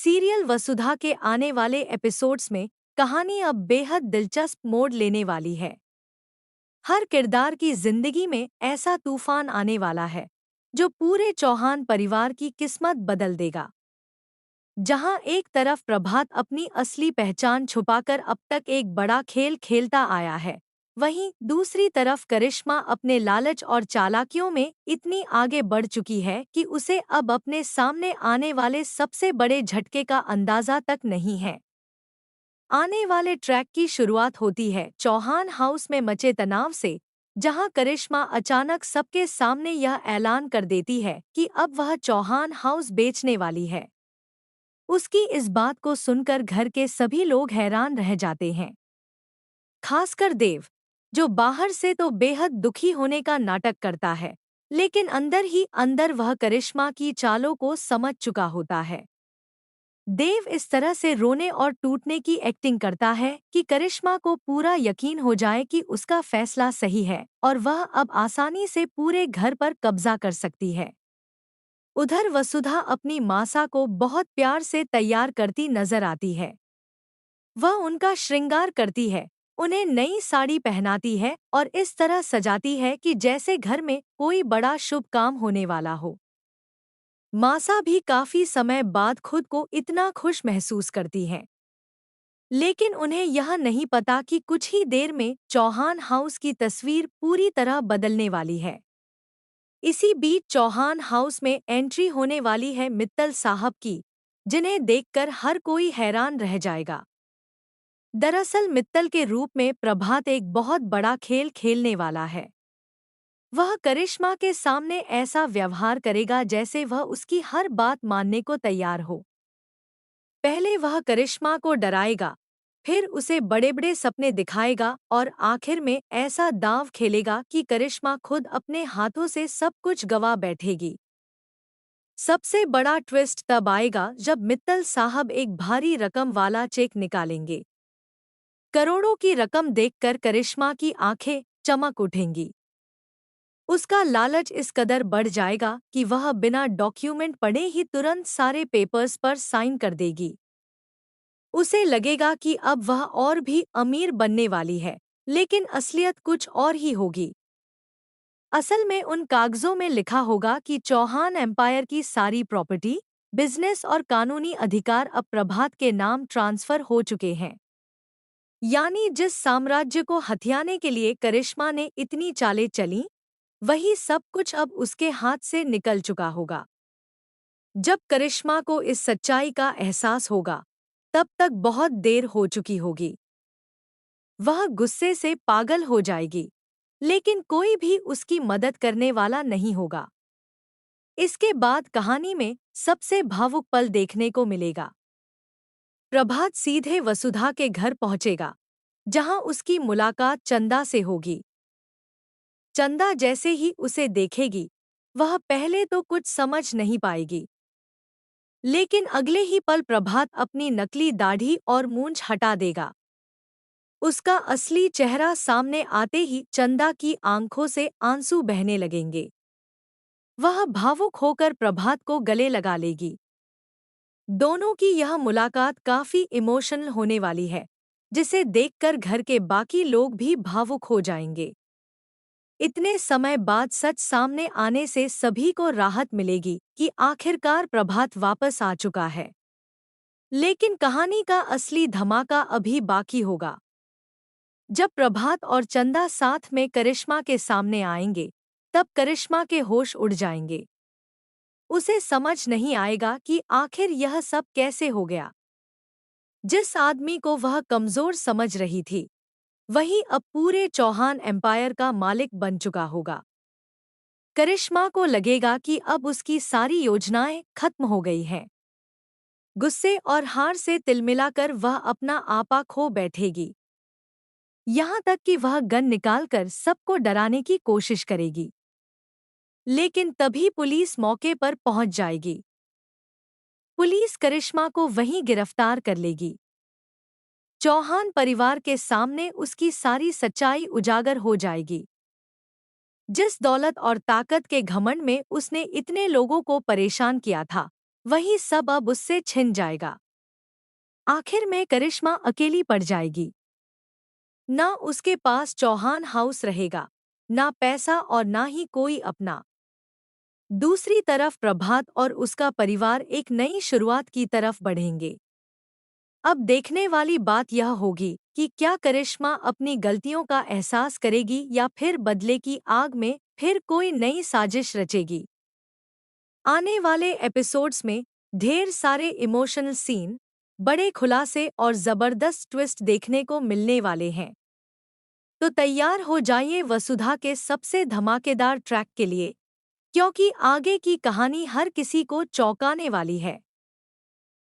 Serial वसुधा के आने वाले एपिसोड्स में कहानी अब बेहद दिलचस्प मोड़ लेने वाली है। हर किरदार की जिंदगी में ऐसा तूफान आने वाला है जो पूरे चौहान परिवार की किस्मत बदल देगा। जहां एक तरफ प्रभात अपनी असली पहचान छुपाकर अब तक एक बड़ा खेल खेलता आया है, वहीं दूसरी तरफ करिश्मा अपने लालच और चालाकियों में इतनी आगे बढ़ चुकी है कि उसे अब अपने सामने आने वाले सबसे बड़े झटके का अंदाजा तक नहीं है। आने वाले ट्रैक की शुरुआत होती है चौहान हाउस में मचे तनाव से, जहां करिश्मा अचानक सबके सामने यह ऐलान कर देती है कि अब वह चौहान हाउस बेचने वाली है। उसकी इस बात को सुनकर घर के सभी लोग हैरान रह जाते हैं, खासकर देव, जो बाहर से तो बेहद दुखी होने का नाटक करता है, लेकिन अंदर ही अंदर वह करिश्मा की चालों को समझ चुका होता है। देव इस तरह से रोने और टूटने की एक्टिंग करता है कि करिश्मा को पूरा यकीन हो जाए कि उसका फैसला सही है और वह अब आसानी से पूरे घर पर कब्जा कर सकती है। उधर वसुधा अपनी मासा को बहुत प्यार से तैयार करती नजर आती है। वह उनका श्रृंगार करती है, उन्हें नई साड़ी पहनाती है और इस तरह सजाती है कि जैसे घर में कोई बड़ा शुभ काम होने वाला हो। मासा भी काफी समय बाद खुद को इतना खुश महसूस करती हैं। लेकिन उन्हें यह नहीं पता कि कुछ ही देर में चौहान हाउस की तस्वीर पूरी तरह बदलने वाली है। इसी बीच चौहान हाउस में एंट्री होने वाली है मित्तल साहब की, जिन्हें देखकर हर कोई हैरान रह जाएगा। दरअसल मित्तल के रूप में प्रभात एक बहुत बड़ा खेल खेलने वाला है। वह करिश्मा के सामने ऐसा व्यवहार करेगा जैसे वह उसकी हर बात मानने को तैयार हो। पहले वह करिश्मा को डराएगा, फिर उसे बड़े बड़े सपने दिखाएगा और आखिर में ऐसा दांव खेलेगा कि करिश्मा खुद अपने हाथों से सब कुछ गवा बैठेगी। सबसे बड़ा ट्विस्ट तब आएगा जब मित्तल साहब एक भारी रकम वाला चेक निकालेंगे। करोड़ों की रकम देखकर करिश्मा की आंखें चमक उठेंगी। उसका लालच इस कदर बढ़ जाएगा कि वह बिना डॉक्यूमेंट पढ़े ही तुरंत सारे पेपर्स पर साइन कर देगी। उसे लगेगा कि अब वह और भी अमीर बनने वाली है, लेकिन असलियत कुछ और ही होगी। असल में उन कागजों में लिखा होगा कि चौहान एम्पायर की सारी प्रॉपर्टी, बिजनेस और कानूनी अधिकार अब प्रभात के नाम ट्रांसफर हो चुके हैं। यानी जिस साम्राज्य को हथियाने के लिए करिश्मा ने इतनी चालें चलीं, वही सब कुछ अब उसके हाथ से निकल चुका होगा। जब करिश्मा को इस सच्चाई का एहसास होगा, तब तक बहुत देर हो चुकी होगी। वह गुस्से से पागल हो जाएगी, लेकिन कोई भी उसकी मदद करने वाला नहीं होगा। इसके बाद कहानी में सबसे भावुक पल देखने को मिलेगा। प्रभात सीधे वसुधा के घर पहुंचेगा, जहां उसकी मुलाकात चंदा से होगी। चंदा जैसे ही उसे देखेगी, वह पहले तो कुछ समझ नहीं पाएगी, लेकिन अगले ही पल प्रभात अपनी नकली दाढ़ी और मूंछ हटा देगा। उसका असली चेहरा सामने आते ही चंदा की आंखों से आंसू बहने लगेंगे। वह भावुक होकर प्रभात को गले लगा लेगी। दोनों की यह मुलाकात काफी इमोशनल होने वाली है, जिसे देखकर घर के बाकी लोग भी भावुक हो जाएंगे। इतने समय बाद सच सामने आने से सभी को राहत मिलेगी कि आखिरकार प्रभात वापस आ चुका है। लेकिन कहानी का असली धमाका अभी बाकी होगा। जब प्रभात और चंदा साथ में करिश्मा के सामने आएंगे, तब करिश्मा के होश उड़ जाएंगे। उसे समझ नहीं आएगा कि आखिर यह सब कैसे हो गया। जिस आदमी को वह कमजोर समझ रही थी, वही अब पूरे चौहान एम्पायर का मालिक बन चुका होगा। करिश्मा को लगेगा कि अब उसकी सारी योजनाएं खत्म हो गई हैं। गुस्से और हार से तिलमिलाकर वह अपना आपा खो बैठेगी। यहाँ तक कि वह गन निकालकर सबको डराने की कोशिश करेगी। लेकिन तभी पुलिस मौके पर पहुंच जाएगी। पुलिस करिश्मा को वहीं गिरफ्तार कर लेगी। चौहान परिवार के सामने उसकी सारी सच्चाई उजागर हो जाएगी। जिस दौलत और ताकत के घमंड में उसने इतने लोगों को परेशान किया था, वही सब अब उससे छिन जाएगा। आखिर में करिश्मा अकेली पड़ जाएगी। ना उसके पास चौहान हाउस रहेगा, ना पैसा और ना ही कोई अपना। दूसरी तरफ प्रभात और उसका परिवार एक नई शुरुआत की तरफ बढ़ेंगे। अब देखने वाली बात यह होगी कि क्या करिश्मा अपनी गलतियों का एहसास करेगी या फिर बदले की आग में फिर कोई नई साजिश रचेगी। आने वाले एपिसोड्स में ढेर सारे इमोशनल सीन, बड़े खुलासे और जबरदस्त ट्विस्ट देखने को मिलने वाले हैं। तो तैयार हो जाइए वसुधा के सबसे धमाकेदार ट्रैक के लिए, क्योंकि आगे की कहानी हर किसी को चौंकाने वाली है।